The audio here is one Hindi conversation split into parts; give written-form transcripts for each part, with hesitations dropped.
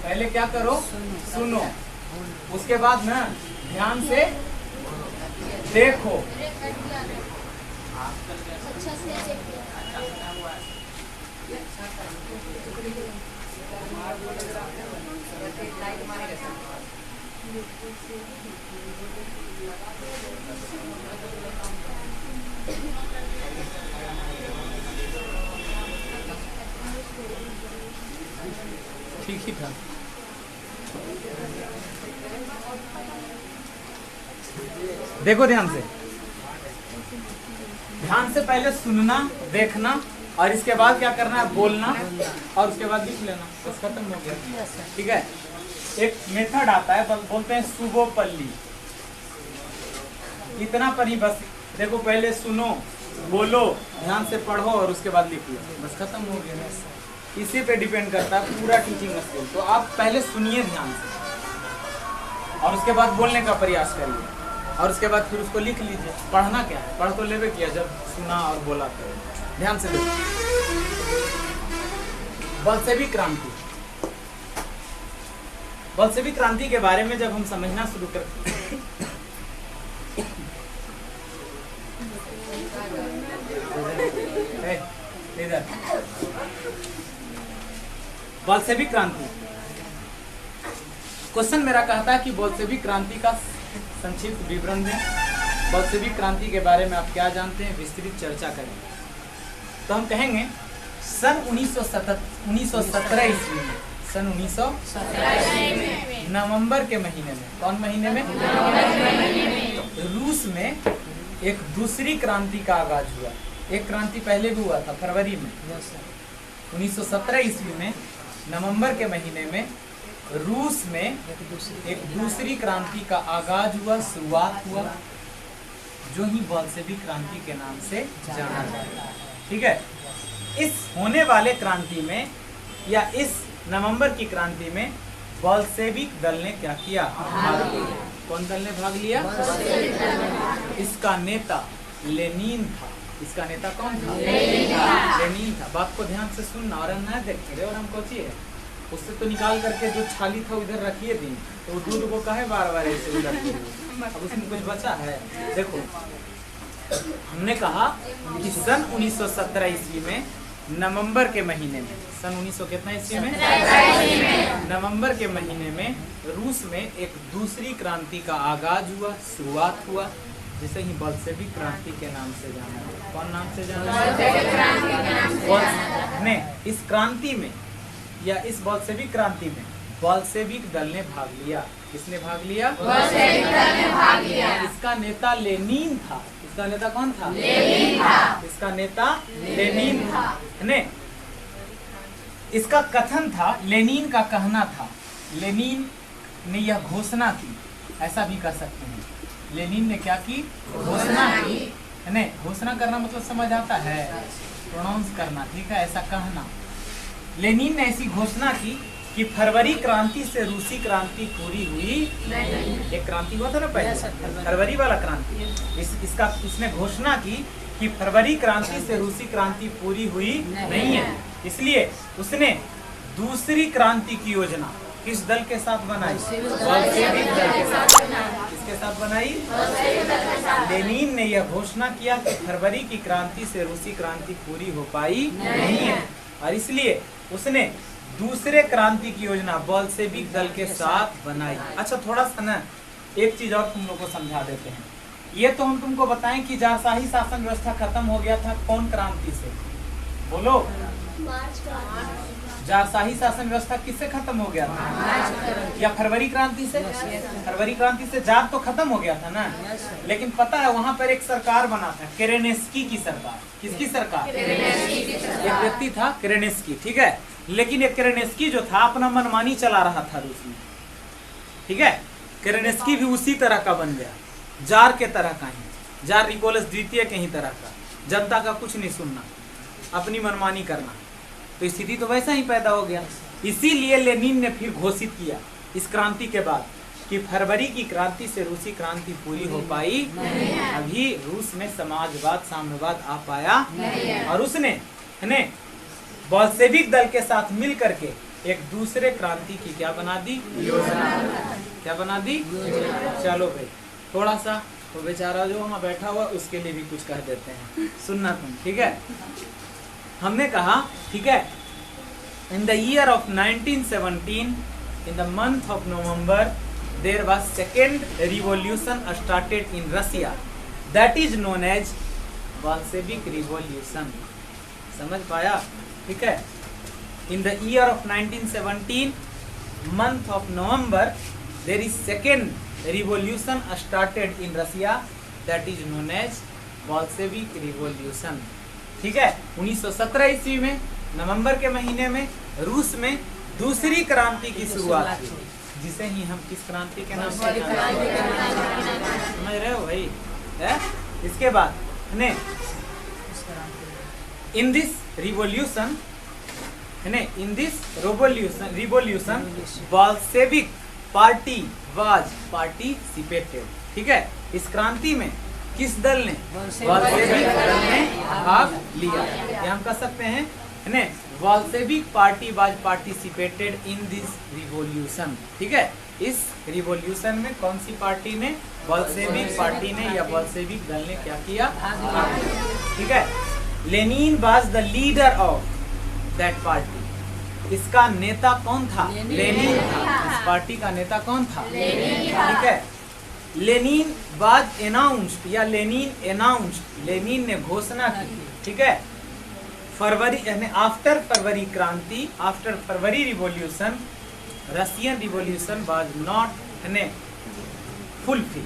पहले क्या करो, सुनो, उसके बाद ना ध्यान से देखो। ठीक ही था। देखो ध्यान से, ध्यान से पहले सुनना, देखना, और इसके बाद क्या करना है, बोलना, और उसके बाद लिख लेना, बस खत्म हो गया। ठीक है। एक मेथड आता है, बोलते हैं सुगोपल्ली। इतना पर ही बस। देखो पहले सुनो, बोलो, ध्यान से पढ़ो और उसके बाद लिख लो, बस खत्म हो गया। इसी पे डिपेंड करता है पूरा टीचिंग स्किल। तो आप पहले सुनिए ध्यान से और उसके बाद बोलने का प्रयास करिए, और उसके बाद फिर उसको लिख लीजिए। पढ़ना क्या है, पढ़ तो लेवे किया जब सुना और बोला। तो ध्यान से देखो। बलशेविक क्रांति। बलशेविक क्रांति के बारे में जब हम समझना शुरू करते इधर बलशेविक क्रांति, क्वेश्चन मेरा कहता है कि बलशेविक क्रांति का संक्षिप्त विवरण दें। बलशेविक क्रांति के बारे में आप क्या जानते हैं, विस्तृत चर्चा करें। तो हम कहेंगे सन 1917 ईस्वी में, सन 1917 नवंबर के महीने में, कौन महीने में, रूस में एक दूसरी क्रांति का आगाज हुआ। एक क्रांति पहले भी हुआ था फरवरी में। 1917 ईस्वी में नवंबर के महीने में रूस में एक दूसरी क्रांति का आगाज हुआ, शुरुआत हुआ, जो ही बलशेविक क्रांति के नाम से जाना जाता है। ठीक है। इस होने वाले क्रांति में या इस नवंबर की क्रांति में बलशेविक दल ने क्या किया, भाग लिया। कौन दल ने भाग लिया? इसका नेता लेनिन था। इसका नेता कौन था? लेनिन था। बात को ध्यान से सुनना और न देखते और हम कोची है उससे तो निकाल करके जो छाली था उधर रखिए दी, तो दूध को कहे बार बार ऐसे उधर अब उसमें कुछ बचा है। देखो हमने कहा कि सन 1917 ईस्वी में नवंबर के महीने में, सन 1900 कितना ईस्वी में, नवंबर के महीने में रूस में एक दूसरी क्रांति का आगाज हुआ, शुरुआत हुआ, जिसे ही बलशेविक क्रांति के नाम से जाना है। कौन नाम से जाना है? इस क्रांति में या इस बलशेविक क्रांति में बलशेविक दल ने भाग लिया। किसने भाग लिया? बलशेविक दल ने भाग लिया। इसका नेता लेनिन था। इसका नेता कौन था? लेनिन था। इसका नेता लेनिन था। ने इसका कथन था, लेनिन का कहना था, लेनिन ने यह घोषणा की, ऐसा भी कर सकते हैं। लेनिन ने क्या की? घोषणा की। नहीं, घोषणा करना मतलब समझ आता है, प्रोनाउंस करना। ठीक है, ऐसा कहना। लेनिन ने ऐसी घोषणा की कि फरवरी क्रांति से रूसी क्रांति पूरी हुई नहीं। एक क्रांति हुआ था ना पहले, फरवरी वाला क्रांति। इसने घोषणा की कि फरवरी क्रांति से रूसी क्रांति पूरी हुई नहीं है। इसलिए उसने दूसरी क्रांति की योजना किस दल के साथ बनाई? बलशेविक दल के साथ। किसके साथ बनाई? लेनिन ने यह घोषणा किया कि फरवरी की क्रांति से रूसी क्रांति पूरी हो पाई नहीं है, और इसलिए उसने दूसरे क्रांति की योजना बलशेविक दल के साथ बनाई। अच्छा, थोड़ा सा ना एक चीज और तुम लोग को समझा देते हैं। ये तो हम तुमको बताएं कि जारशाही शासन व्यवस्था खत्म हो गया था कौन क्रांति से? बोलो। जारशाही शासन व्यवस्था किससे खत्म हो गया था? या फरवरी क्रांति से? फरवरी क्रांति से जार तो खत्म हो गया था ना। लेकिन पता है वहां पर एक सरकार बना था, केरेनेस्की की सरकार। किसकी सरकार? एक व्यक्ति था केरेनेस्की। ठीक है, लेकिन एक केरेनेस्की जो था अपना मनमानी चला रहा था रूस में। ठीक है, केरेनेस्की भी उसी तरह का बन गया, जार के तरह का ही, जार निकोलस द्वितीय के ही तरह का। जनता का कुछ नहीं सुनना, अपनी मनमानी करना। तो स्थिति तो वैसा ही पैदा हो गया। इसीलिए लेनिन ने फिर घोषित किया इस क्रांति के बाद कि फरवरी की क्रांति से रूसी क्रांति पूरी हो पाई अभी रूस में समाजवाद साम्यवाद आ पाया, और उसने बलशेविक दल के साथ मिल करके एक दूसरे क्रांति की क्या बना दी? योजना। क्या बना दी? चलो भाई, थोड़ा सा तो बेचारा जो वहाँ बैठा हुआ उसके लिए भी कुछ कह देते हैं, सुनना तुम, ठीक है। हमने कहा, ठीक है, in the year of 1917 in the month of November there was second revolution started in Russia that is known as Bolshevik revolution. समझ पाया? ठीक है। In the year of 1917 month of November there is second revolution started in Russia that is known as Bolshevik revolution. ठीक है। 1917 ईस्वी में नवंबर के महीने में रूस में दूसरी क्रांति की शुरुआत हुई, जिसे ही हम किस क्रांति के नाम से जानते हैं? समझ रहे हो भाई? है? इसके बाद ने in this revolution revolution Bolshevik party was participated. ठीक है। इस क्रांति में किस दल ने? बोल्शेविक दल ने भाग लिया। या हम कह सकते हैं Bolshevik party was participated in this revolution. ठीक है। इस रिवॉल्यूशन में कौन सी पार्टी ने? बोल्शेविक पार्टी ने या बोल्शेविक दल ने क्या किया? ठीक है। Lenin was the leader of that party. इसका नेता कौन था? लेनिन था। इस पार्टी का नेता कौन था? ठीक है। लेनिन वाज अनाउंस्ड या लेनिन अनाउंस्ड, लेनिन ने घोषणा की। ठीक है। फरवरी आफ्टर फरवरी क्रांति, after February revolution Russian revolution was not fulfil.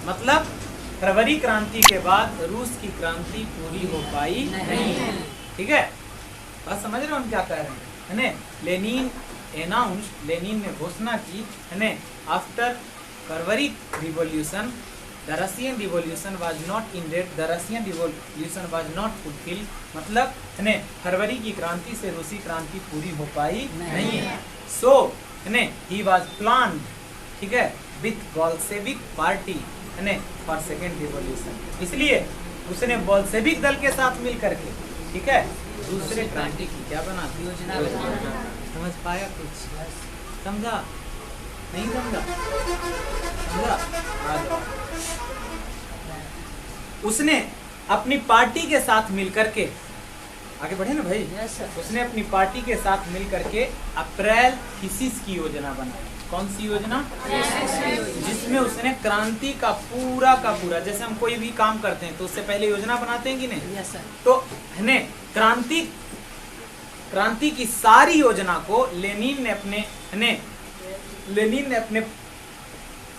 मतलब फरवरी क्रांति के बाद रूस की क्रांति पूरी हो पाई नहीं। ठीक है। बस समझ रहे हो हम क्या कह रहे हैं? लेनिन अनाउंस्ड, लेनिन ने घोषणा की, after February revolution the Russian revolution was not ended, the Russian revolution was not fulfil. मतलब फरवरी की क्रांति से रूसी क्रांति पूरी हो पाई नहीं है। सो ही वाज प्लान्ड, ठीक है, with Bolshevik party for second revolution. इसलिए उसने बोल्शेविक दल के साथ मिल करके, ठीक है, दूसरे क्रांति की क्या बना दी? योजना। समझ पाया? कुछ समझा? नहीं समझा? समझा? उसने अपनी पार्टी के साथ मिलकर के, आगे बढ़े ना भाई? उसने अपनी पार्टी के साथ मिलकर के अप्रैल थीसिस की योजना बनाई। कौन सी योजना? जिसमें उसने क्रांति का पूरा, जैसे हम कोई भी काम करते हैं तो उससे पहले योजना बनाते हैं कि नहीं? तो क्रांति की सारी योजना को लेनिन ने अपने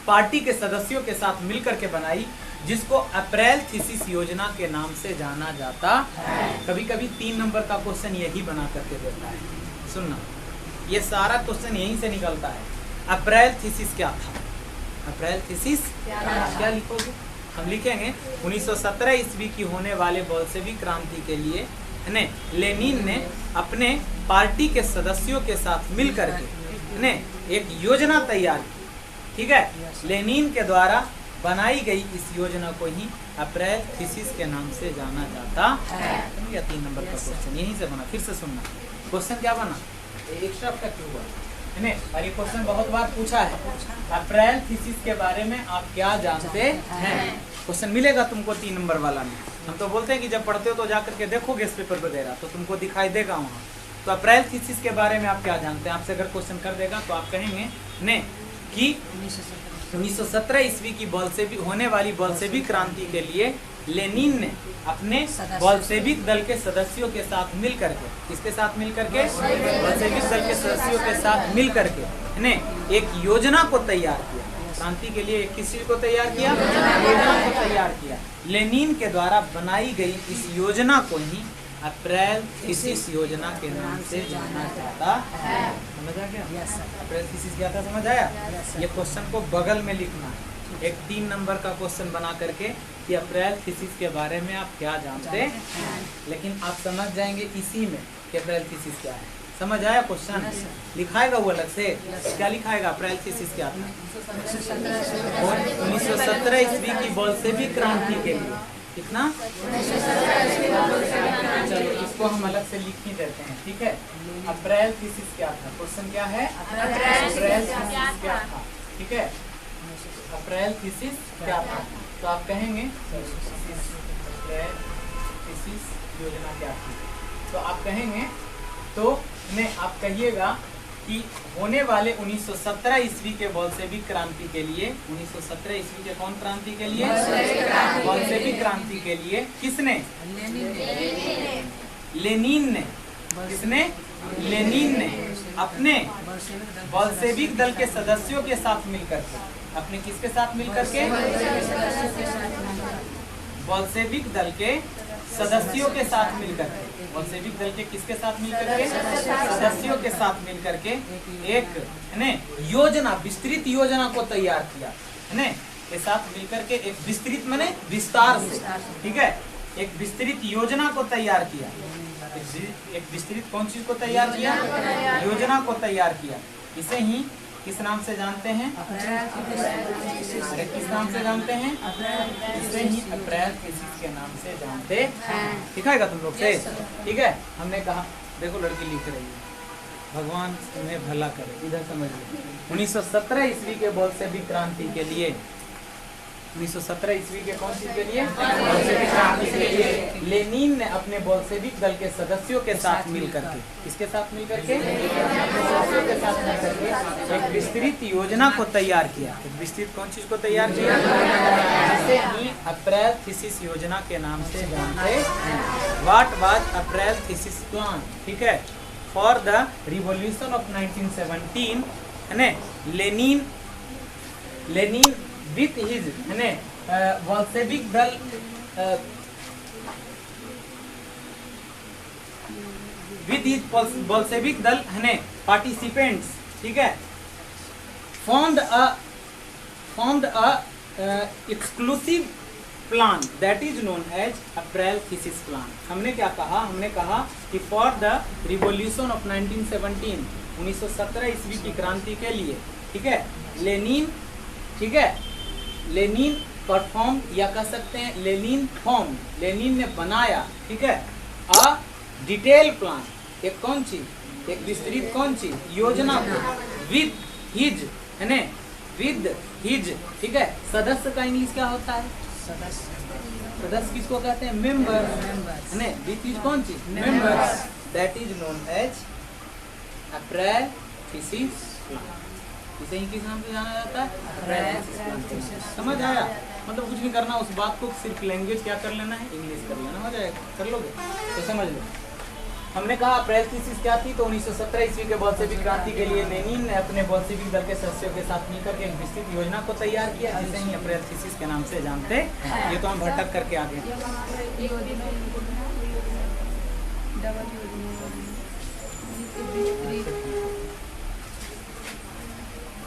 पार्टी के सदस्यों के साथ मिलकर के बनाई, जिसको अप्रैल थीसिस योजना के नाम से जाना जाता है। कभी कभी 3 नंबर का क्वेश्चन यही बना करके देता है। सुनना, ये सारा क्वेश्चन यहीं से निकलता है। अप्रैल थीसिस क्या था? अप्रैल थीसिस क्या लिखोगे? हम लिखेंगे 1917 ईस्वी की होने वाले बोल्शेविक क्रांति के लिए लेनिन ने अपने पार्टी के सदस्यों के साथ मिलकर के एक योजना तैयार की। ठीक है। लेनिन के द्वारा बनाई गई इस योजना को ही अप्रैल थीसिस के नाम से जाना जाता है। 3 नंबर का क्वेश्चन यहीं से बना। फिर से सुनना, क्वेश्चन क्या बना? एक्स्ट्रा क्यों हुआ? और ये क्वेश्चन बहुत बार पूछा है। अप्रैल थीसिस के बारे में आप क्या जानते हैं? क्वेश्चन मिलेगा तुमको 3 नंबर वाला में। हम तो बोलते हैं कि जब पढ़ते हो तो जाकर के देखोगे इस पेपर वगैरह, तो तुमको दिखाई देगा वहाँ। तो अप्रैल थीसिस के बारे में आप क्या जानते हैं? आपसे अगर क्वेश्चन कर देगा तो आप कहेंगे कि 1917 ईस्वी की होने वाली बोल्शेविक क्रांति के लिए लेनिन ने अपने बोल्शेविक दल के सदस्यों के साथ मिल करके, किसके साथ मिल करके? बोल्शेविक दल के सदस्यों के साथ मिल करके एक योजना को तैयार किया। क्रांति के लिए किस चीज को तैयार किया? योजना को तैयार किया। लेनिन के द्वारा बनाई गई इस योजना को ही अप्रैल थीसिस योजना के नाम से जाना जाता है। समझ आ गया? अप्रैल थीसिस क्या था? समझ आया? ये क्वेश्चन को बगल में लिखना है, एक 3 नंबर का क्वेश्चन बना करके कि अप्रैल थीसिस के बारे में आप क्या जानते हैं। लेकिन आप समझ जाएंगे इसी में कि अप्रैल थीसिस क्या है। समझ आया? क्वेश्चन लिखाएगा वो अलग से, क्या लिखाएगा? अप्रैल थीसिस क्या था? 1917 ईस्वी की बोल्शेविक क्रांति के लिए कितना? चलो इसको हम अलग से लिख ही देते हैं, ठीक है। अप्रैल थीसिस क्या था? क्वेश्चन क्या है? अप्रैल थीसिस क्या था? ठीक है, अप्रैल थीसिस क्या था? तो आप कहेंगे अप्रैल थीसिस योजना क्या थी? तो आप कहेंगे, तो नहीं, आप कहिएगा कि होने वाले 1917 ईस्वी के बोल्शेविक क्रांति के लिए, 1917 ईस्वी के कौन क्रांति के लिए? बोल्शेविक क्रांति के लिए किसने? लेनिन ने। किसने? लेनिन ने अपने बोल्शेविक दल के सदस्यों के साथ मिलकर के, अपने किसके साथ मिलकर के? बोल्शेविक दल के सदस्यों के साथ मिलकर के, बोल्शेविक दल के किसके साथ मिलकर के? सदस्यों के साथ मिलकर के एक योजना, विस्तृत योजना को तैयार किया, है के साथ मिलकर के एक विस्तृत माने विस्तार से, ठीक है, एक विस्तृत योजना को तैयार किया। एक विस्तृत कौन चीज को तैयार किया? योजना को तैयार किया। इसे ही किस नाम से जानते हैं? अरे किस नाम से जानते हैं? इसे ही अप्रैल थीसिस के नाम से जानते हैं। दिखाएगा तुम लोग से, ठीक है। हमने कहा देखो लड़की लिख रही है, भगवान तुम्हें भला करे, इधर समझ लो। 1917 ईस्वी के बोल्शेविक क्रांति के लिए, 1917 ईस्वी के कौन चीज के लिए? बोल्शेविक क्रांति के लिए लेनिन ने अपने बोल्शेविक दल के सदस्यों के साथ मिलकर के, किसके साथ मिलकर के? सदस्यों के साथ मिलकर के एक विस्तृत योजना को तैयार किया। एक विस्तृत कौन चीज को तैयार किया? जिसे ही अप्रैल थीसिस योजना के नाम से जानते हैं। What was April thesis plan? ठीक है, फॉर द रिवॉल्यूशन ऑफ 1917, है लेनिन with his बोल्शेविक दल with his बोल्शेविक दल पार्टिसिपेंट्स, ठीक है, formed a exclusive plan that is known as April thesis plan. हमने क्या कहा? हमने कहा कि फॉर द रिवॉल्यूशन ऑफ 1917, 1917 ईस्वी की क्रांति के लिए, ठीक है, लेनिन, ठीक है, लेनिन परफॉर्म, या कह सकते हैं लेनिन फॉर्म, लेनिन ने बनाया, ठीक है, अ डिटेल प्लान, एक कौन चीज? एक विस्तृत कौन चीज? योजना को, विद हिज, है विद हिज, ठीक है। सदस्य का इंग्लिश क्या होता है? सदस्य किसको कहते हैं? मेंबर्स, है विद हिज कौन चीज? Members, that is known as April thesis plan. इसे ही किस नाम से जाना जाता है? समझ आया? मतलब कुछ नहीं करना, उस बात को सिर्फ लैंग्वेज क्या कर लेना है? इंग्लिश कर लेना, हो जाएगा। कर लोगे तो समझ लो। हमने कहा अप्रैल थीसिस क्या थी? तो 1917 ईस्वी के बोल्शेविक क्रांति के लिए लेनिन ने अपने बोल्शेविक दल के सदस्यों के साथ मिलकर के एक विस्तृत योजना को तैयार किया, जिसे ही अप्रैल थीसिस के नाम से जानते हैं। ये तो हम भटक करके आगे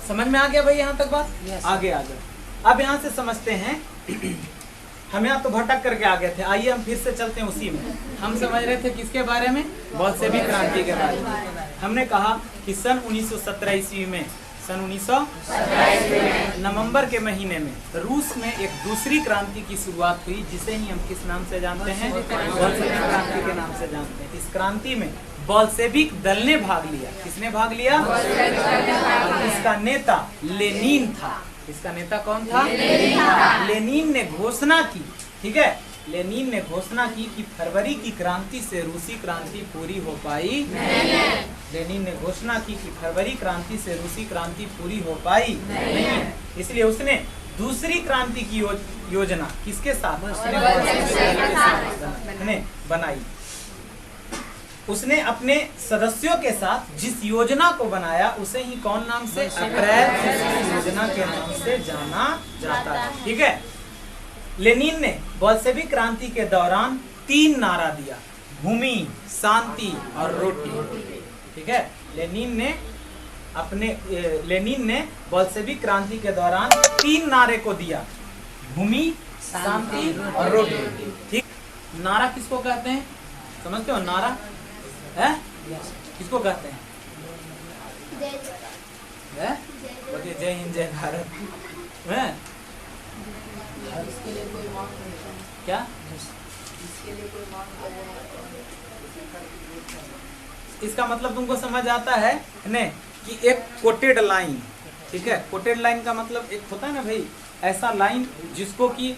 समझ में आ गया भाई? यहाँ तक बात? आगे अब यहाँ से समझते हैं। हम यहाँ तो भटक करके आ गए थे, आइए हम फिर से चलते हैं उसी में। हम समझ रहे थे किसके बारे में? बोल्शेविक क्रांति के बारे में। हमने कहा कि सन 1917 ईस्वी में, सन 1917 नवंबर के महीने में रूस में एक दूसरी क्रांति की शुरुआत हुई, जिसे ही हम किस नाम से जानते हैं? बोल्शेविक क्रांति के नाम से जानते हैं। इस क्रांति में बोल्शेविक दल ने भाग लिया। किसने भाग लिया? इसका नेता लेनिन था। इसका नेता कौन था? लेनिन ने घोषणा की, ठीक है, लेनिन ने घोषणा की कि फरवरी की क्रांति से रूसी क्रांति पूरी हो पाई नहीं। लेनिन ने घोषणा की कि फरवरी क्रांति से रूसी क्रांति पूरी हो पाई नहीं है। इसलिए उसने दूसरी क्रांति की योजना किसके साथ? बनाई। उसने अपने सदस्यों के साथ जिस योजना को बनाया उसे ही कौन नाम से? अप्रैल थीसिस योजना के नाम से जाना जाता है, ठीक है। लेनिन ने बोल्शेविक क्रांति के दौरान 3 नारा दिया: भूमि, शांति और रोटी, ठीक है। लेनिन ने बोल्शेविक क्रांति के दौरान 3 नारे को दिया: भूमि, शांति और रोटी, ठीक। नारा किसको कहते हैं? समझते हो नारा है? किसको कहते हैं? जय हिंद, जय भारत। इसके लिए कोई मांग नहीं है। क्या? इसके लिए कोई मांग कर रहा है। इसका मतलब तुमको समझ आता है ने कि एक कोटेड लाइन, ठीक है, कोटेड लाइन का मतलब एक होता है ना भाई, ऐसा लाइन जिसको कि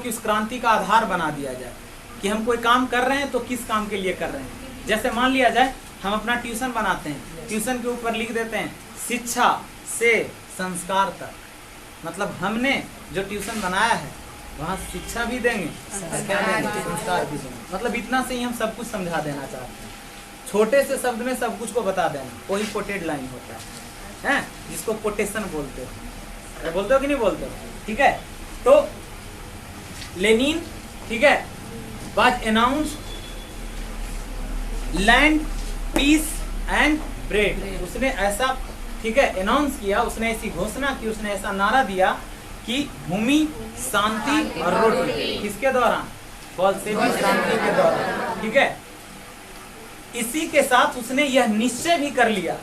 उस क्रांति का आधार बना दिया जाए कि हम कोई काम कर रहे हैं तो किस काम के लिए कर रहे हैं। जैसे मान लिया जाए हम अपना ट्यूशन बनाते हैं, ट्यूशन के ऊपर लिख देते हैं शिक्षा से संस्कार तक, मतलब हमने जो ट्यूशन बनाया है वहाँ शिक्षा भी देंगे, संस्कार भी देंगे, मतलब इतना से ही हम सब कुछ समझा देना चाहते हैं। छोटे से शब्द में सब कुछ को बता देना, वही कोटेड लाइन होता है, हैं? जिसको कोटेशन बोलते हो। बोलते हो कि नहीं बोलते हो? ठीक है, तो लेनिन, ठीक है, was announced land peace and bread, उसने ऐसा, ठीक है, अनाउंस किया, उसने ऐसी घोषणा की, उसने ऐसा नारा दिया कि भूमि, शांति और रोटी। किसके दौरान? बोल्शेविक क्रांति के दौरान, ठीक है। इसी के साथ उसने यह निश्चय भी कर लिया,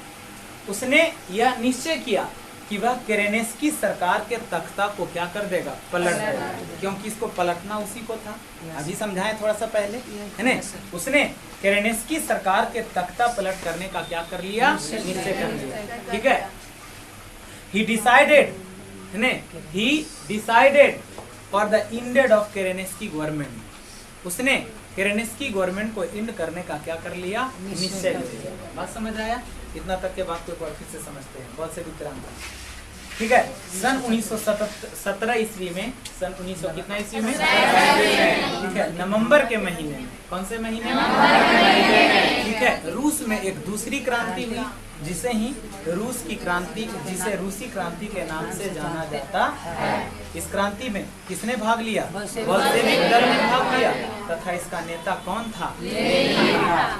उसने यह निश्चय किया कि वह केरेनेस्की सरकार के तख्ता को क्या कर देगा? पलट देगा, क्योंकि इसको पलटना उसी को था। अभी समझाएं थोड़ा सा पहले, है ना? उसने केरेनेस्की सरकार के तख्ता पलट करने का क्या कर लिया? निश्चय कर लिया, ठीक है। He decided for the ended of Kerensky government, उसने केरेनेस्की गवर्नमेंट को एंड करने का क्या कर लिया? निश्चय कर लिया। बात समझ आया? इतना तक के बात को एक बार फिर से समझते हैं, बहुत से क्रांति, ठीक है। सन 1917 ईस्वी में, सन 1900 कितना ईस्वी में? ठीक है, नवंबर के महीने में, कौन से महीने में? ठीक है, रूस में एक दूसरी क्रांति हुई जिसे ही रूस की क्रांति, जिसे रूसी क्रांति के नाम से जाना जाता है। इस क्रांति में किसने भाग लिया? बोल्शेविक दल ने भाग लिया, तथा इसका नेता कौन था?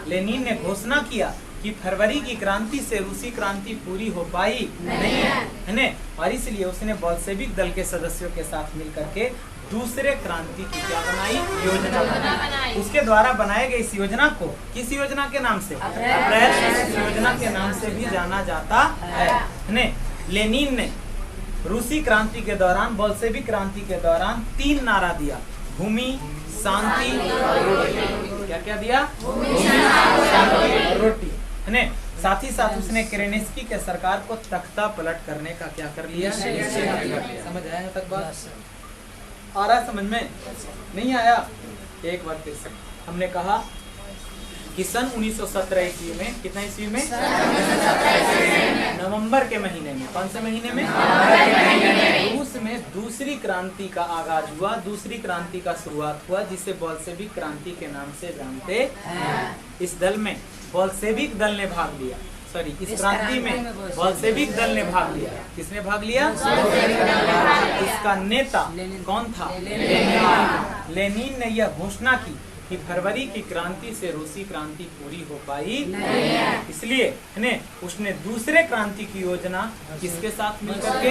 लेनिन ने घोषणा किया कि फरवरी की क्रांति से रूसी क्रांति पूरी हो पाई नहीं है ना, और इसलिए उसने बोल्शेविक दल के सदस्यों के साथ मिलकर के दूसरे क्रांति की क्या बनाई? योजना बनाई। उसके द्वारा बनाए गए इस योजना को किस योजना के नाम से? अप्रैल योजना के नाम से भी जाना जाता है। लेनिन ने रूसी क्रांति के दौरान, बोल्शेविक क्रांति के दौरान 3 नारा दिया, भूमि, शांति और रोटी। क्या क्या दिया? भूमि, शांति और रोटी, है ना। साथ ही साथ उसने केरेनेस्की के सरकार को तख्ता पलट करने का क्या कर लिया? समझ आया तक बात? आ रहा है समझ में? नहीं आया? एक बार फिर से हमने कहा कि सन 1917 ईस्वी में, कितना ईस्वी में? नवंबर के महीने में, कौन से महीने में? रूस में दूसरी क्रांति का आगाज हुआ, दूसरी क्रांति का शुरुआत हुआ, जिसे बोल्शेविक क्रांति के नाम से जानते हैं। इस दल में बोल्शेविक दल ने भाग लिया, सॉरी, इस क्रांति में बोल्शेविक दल ने भाग लिया। किसने भाग लिया? इसका नेता कौन था? लेनिन ने यह घोषणा की कि फरवरी की क्रांति से रूसी क्रांति पूरी हो पाई नहीं, इसलिए ने उसने दूसरे क्रांति की योजना किसके साथ मिलकर के?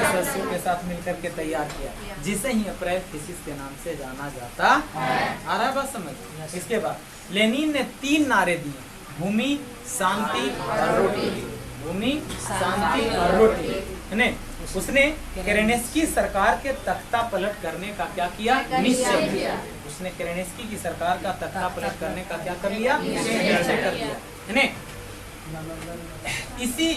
सदस्यों के साथ मिलकर के तैयार किया, जिसे ही अप्रैल थीसिस के नाम से जाना जाता। आ रहा बात समझ? इसके बाद लेनिन ने 3 नारे दिए, भूमि, शांति और रोटी। भूमि, शांति और रोटी, है ना। उसने केरेनेस्की सरकार के तख्ता पलट करने का क्या किया? निश्चय किया। उसने केरेनेस्की की सरकार का तख्ता पलट करने का क्या कर लिया? निश्चय कर लिया, है ना। इसी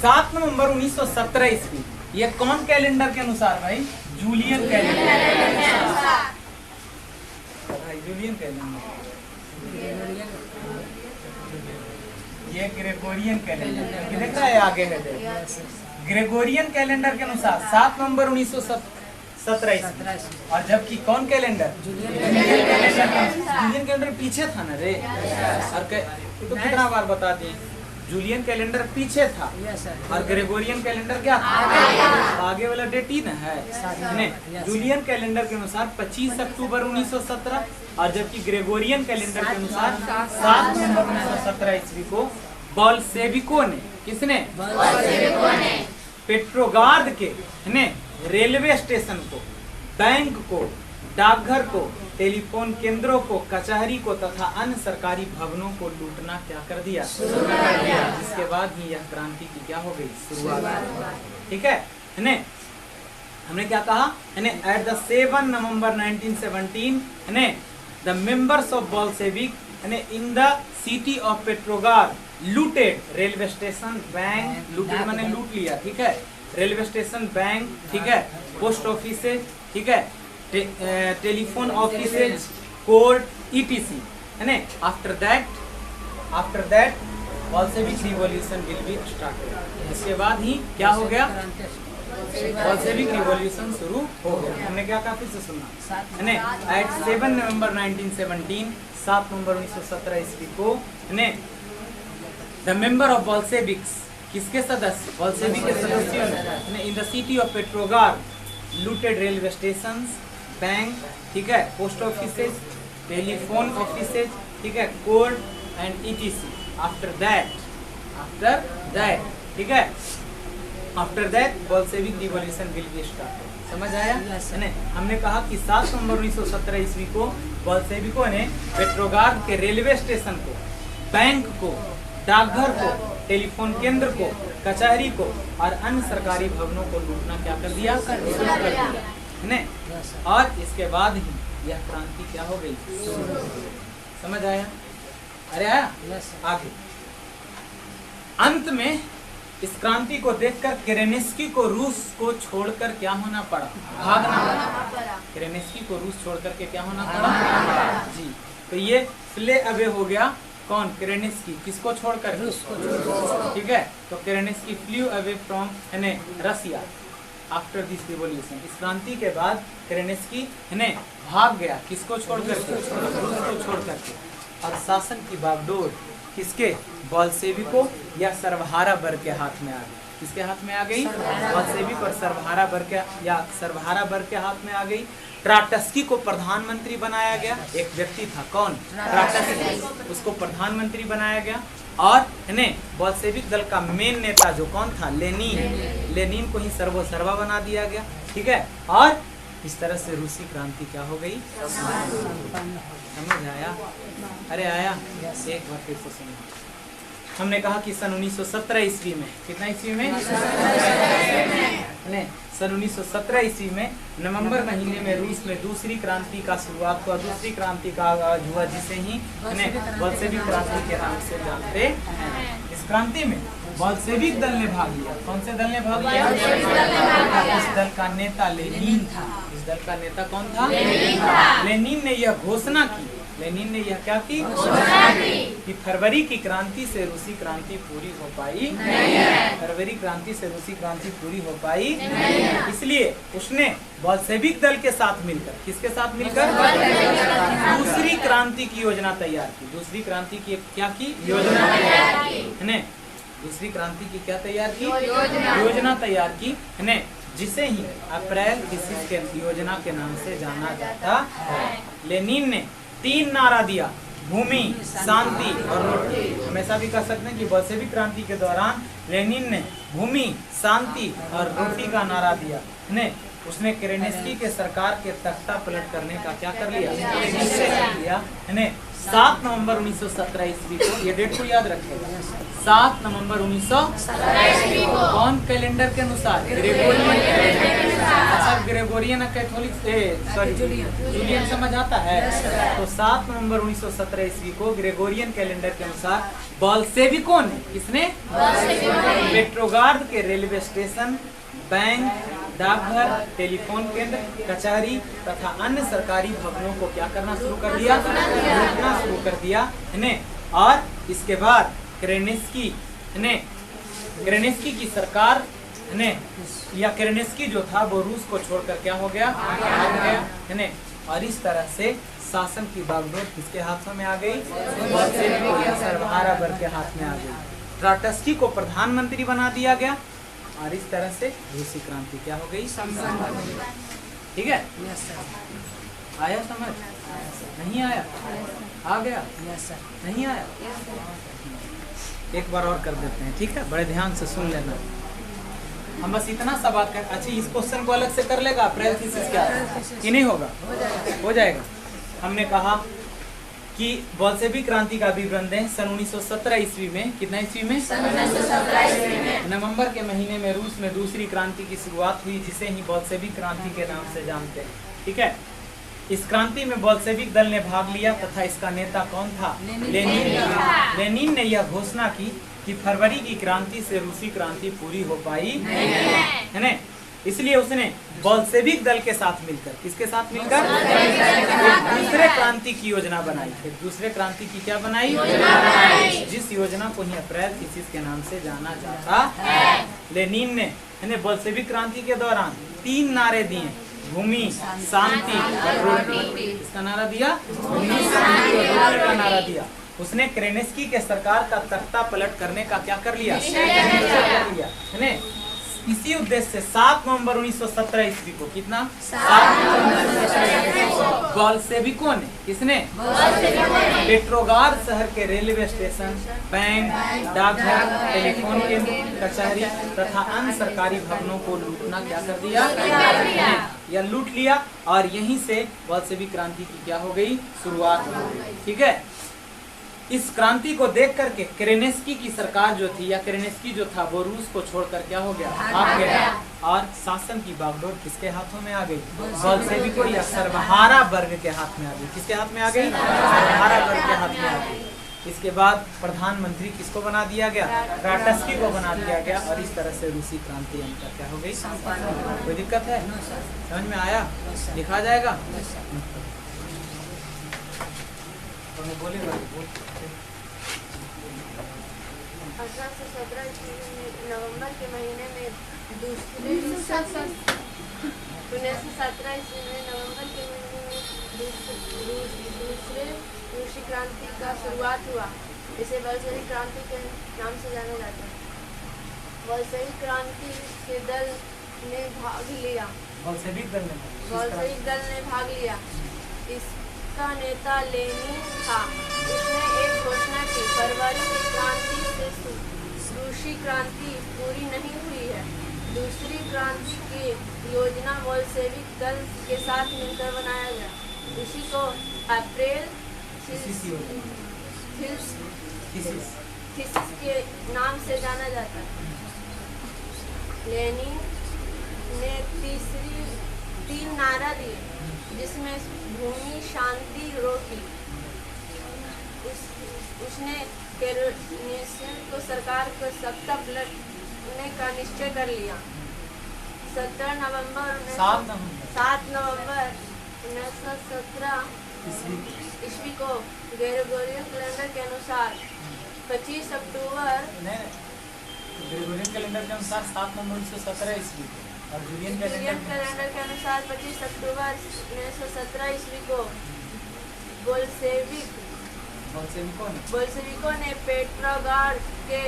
सात नवंबर 1917 ईस्वी, ये कौन कैलेंडर के अनुसार भाई? जूलियन कैलेंडर, जूलियन कैलेंडर, ये ग्रेगोरियन कैलेंडर, देख रहा है आगे है। ग्रेगोरियन कैलेंडर के अनुसार 7 नवंबर 1917 ईस्वी, और जबकि कौन कैलेंडर? जूलियन कैलेंडर पीछे था ना रे, और तो कितना बार बता दिए, जूलियन कैलेंडर पीछे था और ग्रेगोरियन कैलेंडर क्या था? आगे वाला डेट ही ना है। जूलियन कैलेंडर के अनुसार 25 अक्टूबर 1917, और जबकि ग्रेगोरियन कैलेंडर के अनुसार 7 नवंबर 1917 ईस्वी को बोल्शेविकों ने किसने? पेट्रोगार्ड के ने रेलवे स्टेशन को, बैंक को, डाकघर को, टेलीफोन केंद्रों को, कचहरी को तथा अन्य सरकारी भवनों को लूटना क्या कर दिया? जिसके बाद ही यह क्रांति की क्या हो गई? शुरुआत। ठीक है ने हमने क्या कहा? एट द 7 नवंबर 1917 ने the members of Bolshevik in the city of Petrograd looted railway station, bank, looted मैंने लूट लिया, ठीक है, रेलवे स्टेशन, बैंक, ठीक है, पोस्ट ऑफिस, ठीक है, टेलीफोन ऑफिस, कोर्ट, ईटीसी, है ना। After that Bolshevik revolution will be started. इसके बाद ही क्या हो गया? बोल्शेविक रिवॉल्यूशन शुरू हो गया। हमने क्या कहा? फिर से सुनना, है ना। एट 7 नवंबर 1917, 7 नवंबर 1917 ईस्वी को, है ना, द मेंबर ऑफ बोल्शेविक्स, किसके सदस्य? बोल्शेविक के सदस्यों ने in the city of Petrograd looted railway station, bank, ठीक है, पोस्ट ऑफिसेज, टेलीफोन ऑफिसेज, ठीक है, court and etc. After that, ठीक है, after that Bolshevik revolution will be started. समझ आया? हमने कहा कि 7 नवंबर 1917 ईस्वी को बोल्शेविकों ने पेट्रोगार्ड के रेलवे स्टेशन को, बैंक को, डाकघर को, टेलीफोन केंद्र को, कचहरी को और अन्य सरकारी भवनों को लूटना क्या कर दिया? है ना। और इसके बाद ही यह क्रांति क्या हो गई? समझ आया? अरे आया? आगे अंत में इस क्रांति को देखकर केरेन्स्की को रूस को छोड़कर क्या होना पड़ा? भागना पड़ा। केरेन्स्की को रूस छोड़कर के क्या होना पड़ा? जी, तो ये फ्ले अवे हो गया। कौन? केरेन्स्की। किसको छोड़कर? रूस को। ठीक है, तो Kerensky flew away from Russia after this revolution. इस क्रांति के बाद केरेन्स्की भाग गया। किसको छोड़कर? रूस को छोड़कर के। और शासन की बागडोर किसके? बोल्शेविकों या सर्वहारा वर्ग के हाथ में आ गई। किसके हाथ में आ गई? बोल्शेविक और सर्वहारा वर्ग के हाथ में आ गई। ट्राटस्की को प्रधानमंत्री बनाया गया। एक व्यक्ति था, कौन? ट्राटस्की। उसको प्रधानमंत्री बनाया गया। और बोल्शेविक दल का मेन नेता जो कौन था? लेनिन को ही सर्वोसर्वा बना दिया गया। ठीक है, और इस तरह से रूसी क्रांति क्या हो गई? समझ आया? अरे आया? एक बार फिर से सुनो। हमने कहा कि सन 1917 ईस्वी में, कितना ईस्वी में? सन 1917 ईस्वी में नवंबर महीने में रूस में दूसरी क्रांति का शुरुआत हुआ। दूसरी क्रांति का आगाज हुआ, जिसे ही बोल्शेविक क्रांति के नाम से जानते हैं। इस क्रांति में बोल्शेविक दल ने भाग लिया। कौन से दल ने भाग लिया? इस दल का नेता लेनिन था। इस दल का नेता कौन था? लेनिन ने यह घोषणा की। लेनिन ने यह क्या की? कि फरवरी की क्रांति से रूसी क्रांति पूरी हो पाई नहीं है। फरवरी क्रांति से रूसी क्रांति पूरी हो पाई नहीं है। इसलिए उसने बोल्शेविक दल के साथ मिलकर, किसके साथ मिलकर? दूसरी क्रांति की योजना तैयार की। दूसरी क्रांति की क्या की? योजना तैयार की। दूसरी क्रांति की क्या तैयार की? योजना तैयार की, है, जिसे ही अप्रैल किसी के योजना के नाम से जाना जाता है। लेनिन ने 3 नारा दिया: भूमि, शांति और रोटी। हमेशा भी कह सकते हैं कि बोल्शेविक क्रांति के दौरान लेनिन ने भूमि, शांति और रोटी का नारा दिया। उसने केरेन्स्की के सरकार के तख्ता पलट करने का क्या कर लिया? निश्चय कर लिया। 7 नवंबर 1917 ईस्वी को, ये डेट को याद रखेगा, 7 नवंबर 1917 ईस्वी को। कौन कैलेंडर के अनुसार? Gregorian calendar. अच्छा, ग्रेगोरियन कैथोलिक जूलियन समझ आता है? तो 7 नवंबर 1917 ईस्वी को ग्रेगोरियन कैलेंडर के अनुसार बोल्शेविकों ने, किसने? पेट्रोगार्ड के रेलवे स्टेशन, बैंक, डाकघर, टेलीफोन केंद्र, कचहरी तथा अन्य सरकारी भवनों को क्या करना शुरू कर दिया? लूटना शुरू कर दिया। और इसके बाद केरेन्स्की की सरकार या केरेन्स्की जो था वो रूस को छोड़कर क्या हो गया? भाग गया। और इस तरह से शासन की बागडोर किसके हाथों में आ गई? बोल्शेविकों या सर्वहारा वर्ग के हाथ में आ गई। ट्राटस्की को प्रधानमंत्री बना दिया गया। और इस तरह से रूसी क्रांति क्या हो गई? ठीक है, आया समझ? नहीं आया? आ गया? नहीं आया? एक बार और कर देते हैं, ठीक है, बड़े ध्यान से सुन लेना। हम बस इतना सा बात कर, अच्छा इस क्वेश्चन को अलग से कर लेगा, अप्रैल थीसिस क्या कि नहीं होगा? हो जाएगा। हमने कहा कि बोल्शेविक क्रांति का विवरण दें सन 1917 ईस्वी में। कितना ईस्वी में? सन 1917 ईस्वी में नवंबर के महीने में रूस में दूसरी क्रांति की शुरुआत हुई, जिसे ही बोल्शेविक क्रांति के नाम से जानते हैं, ठीक है। इस क्रांति में बोल्शेविक दल ने भाग लिया तथा इसका नेता कौन था? लेनिन। लेनिन ने यह घोषणा की कि फरवरी की क्रांति से रूसी क्रांति पूरी हो पाई है ना, इसलिए उसने बोल्शेविक दल के साथ मिलकर, किसके साथ मिलकर? एक दूसरे क्रांति की योजना बनाई। एक दूसरे क्रांति की क्या बनाई? जिस योजना को ही अप्रैल थीसिस के नाम से जाना जाता है। लेनिन ने बोल्शेविक क्रांति के दौरान 3 नारे दिए, भूमि, शांति और रोटी। इसका नारा दिया, भूमि, शांति और रोटी का नारा दिया। उसने केरेनेस्की के सरकार का तख्ता पलट करने का क्या कर लिया? कर लिया है ना। इसी उद्देश्य से 7 नवंबर 1917 ईस्वी को, कितना? 7 नवंबर बोल्शेविकों ने, किसने? पेट्रोगार शहर के रेलवे स्टेशन, बैंक, डाकघर, टेलीफोन केंद्र, कचहरी तथा अन्य सरकारी भवनों को लूटना क्या कर दिया? या लूट लिया, और यहीं से बोल्शेविक क्रांति की क्या हो गई? शुरुआत हो गई, ठीक है। इस क्रांति को देख करके केरेनेस्की की सरकार जो थी, या केरेनेस्की जो था, वो रूस को छोड़कर क्या हो गया? भाग गया। और शासन की बागडोर किसके हाथों में आ गई? बोल्शेविकों या सर्वहारा वर्ग के हाथ में आ गई। किसके हाथ में आ गई? सर्वहारा वर्ग के हाथ में आ गई। इसके बाद प्रधानमंत्री किसको बना दिया गया? राटस्की को बना दिया गया, और इस तरह से रूसी क्रांति अंतर क्या हो गई? कोई दिक्कत है? समझ में आया? लिखा जाएगा? तो मैं बोलेगा 1817 नवंबर के महीने में दूसरे 1917 ईस्वी में नवंबर के महीने में दूसरे रूसी क्रांति का शुरुआत हुआ। इसे बोल्शेविक क्रांति के नाम से जाना जाता है। बोल्शेविक क्रांति के दल ने भाग लिया। बोल्शेविक दल ने भाग लिया। इसका नेता लेनिन था। इसने एक घोषणा की, फरवरी की क्रांति से रूसी क्रांति पूरी नहीं हुई है। दूसरी क्रांति की योजना बोल्शेविक दल के साथ मिलकर बनाया गया। इसी को अप्रैल थीसिस के नाम से जाना जाता है। लेनिन ने 3 नारा दिए, जिसमें भूमि, शांति, रोटी। उसने केरेनेस्की को सरकार को सत्ता पलटने का निश्चय कर लिया। 7 नवंबर 1917 ईस्वी को ग्रेगोरियन कैलेंडर के अनुसार 25 अक्टूबर ग्रेगोरियन कैलेंडर के अनुसार 7 नवंबर 1917 ईस्वी को, और जूलियन कैलेंडर के अनुसार 25 अक्टूबर 1917 ईस्वी को बोल्शेविकों ने पेट्रोगार के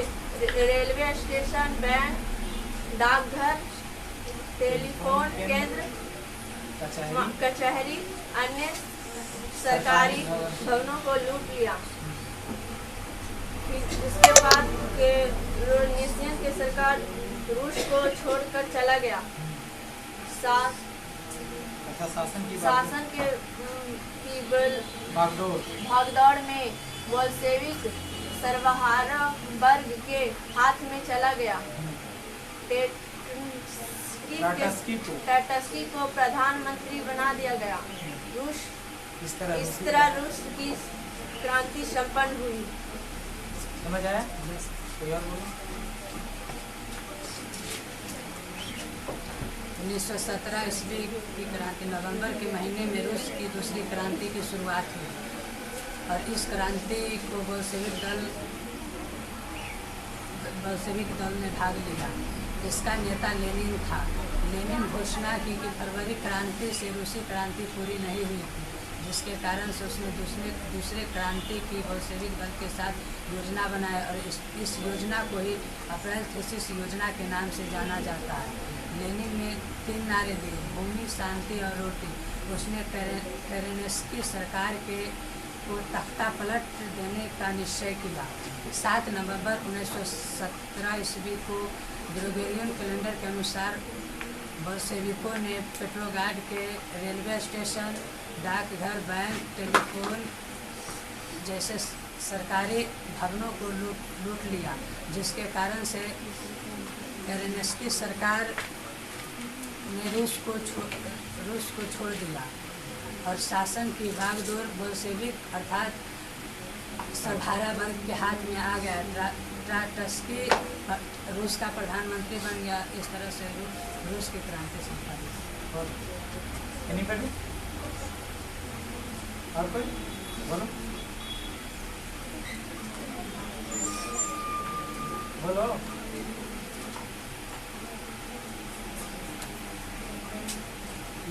रेलवे स्टेशन, बैंक, डाकघर, टेलीफोन केंद्र, कचहरी, अन्य सरकारी भवनों को लूट लिया। उसके बाद केरेनेस्की की सरकार रूस को छोड़कर चला गया। शासन के भागदौड़ में बोल्शेविक सर्वहारा वर्ग के हाथ में चला गया। टाटस्की को प्रधानमंत्री बना दिया गया। इस तरह रूस की क्रांति संपन्न हुई। समझ आया? कोई और बोलो। 1917 ईस्वी की क्रांति नवंबर के महीने में रूस की दूसरी क्रांति की शुरुआत हुई, और इस क्रांति को बोल्शेविक दल ने भाग लिया। इसका नेता लेनिन था। लेनिन घोषणा की कि फरवरी क्रांति से रूसी क्रांति पूरी नहीं हुई थी, जिसके कारण से उसने दूसरे क्रांति की बोल्शेविक दल के साथ योजना बनाया, और इस योजना को ही अप्रैल थीसिस योजना के नाम से जाना जाता है। लेनिन ने 3 नारे दिए, भूमि, शांति और रोटी। उसने केरेनेस्की सरकार के को तख्ता पलट देने का निश्चय किया। 7 नवंबर 1917 ईस्वी को ग्रेगोरियन कैलेंडर के अनुसार बोल्शेविकों ने पेट्रोग्राड के रेलवे स्टेशन, डाकघर, बैंक, टेलीफोन जैसे सरकारी भवनों को लूट लिया, जिसके कारण से केरेंस्की सरकार ने रूस को छोड़ दिया और शासन की भागदौड़ बोल्शेविक अर्थात सरभारा वर्ग के हाथ में आ गया। ट्राटस्की रूस का प्रधानमंत्री बन गया। इस तरह से रूस की क्रांति संपादित। और कोई बोलो बोलो।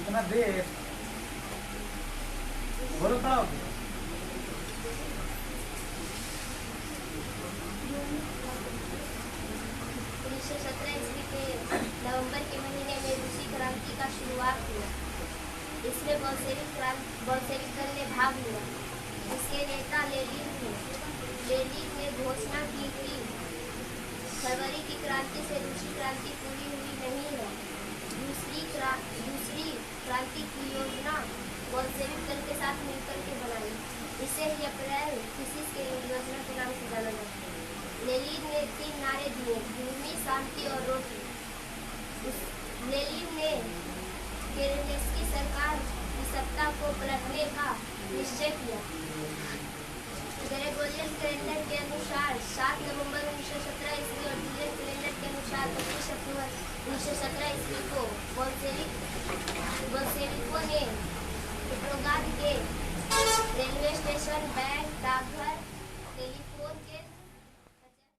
इतना देर बोलो, खड़ा हो। 1917 ईस्वी के नवंबर के महीने में रूसी क्रांति का शुरुआत हुआ। इसमें बोल्शेविक दल ने भाग लिया। इसके नेता लेनिन ने घोषणा की कि फरवरी की क्रांति से रूसी क्रांति पूरी हुई नहीं है। दूसरी क्रांति की योजना बोल्शेविक दल के साथ मिलकर के बनाई। इसे ही अप्रैल फिसिस के योजना के नाम से जाना जाता है। लेनिन ने 3 नारे दिए: भूमि, शांति और रोटी। लेनिन ने केरेंस्की सरकार की सत्ता को पलटने का निश्चय किया। ग्रेगोरियन कैलेंडर के अनुसार 7 नवंबर 1917 ईस्वी और जूलियन कैलेंडर के अनुसार 25 अक्टूबर 1917 ईस्वी को बोल्शेविकों ने पेट्रोग्राड के रेलवे स्टेशन, बैंक, डाकघर, टेलीफोन के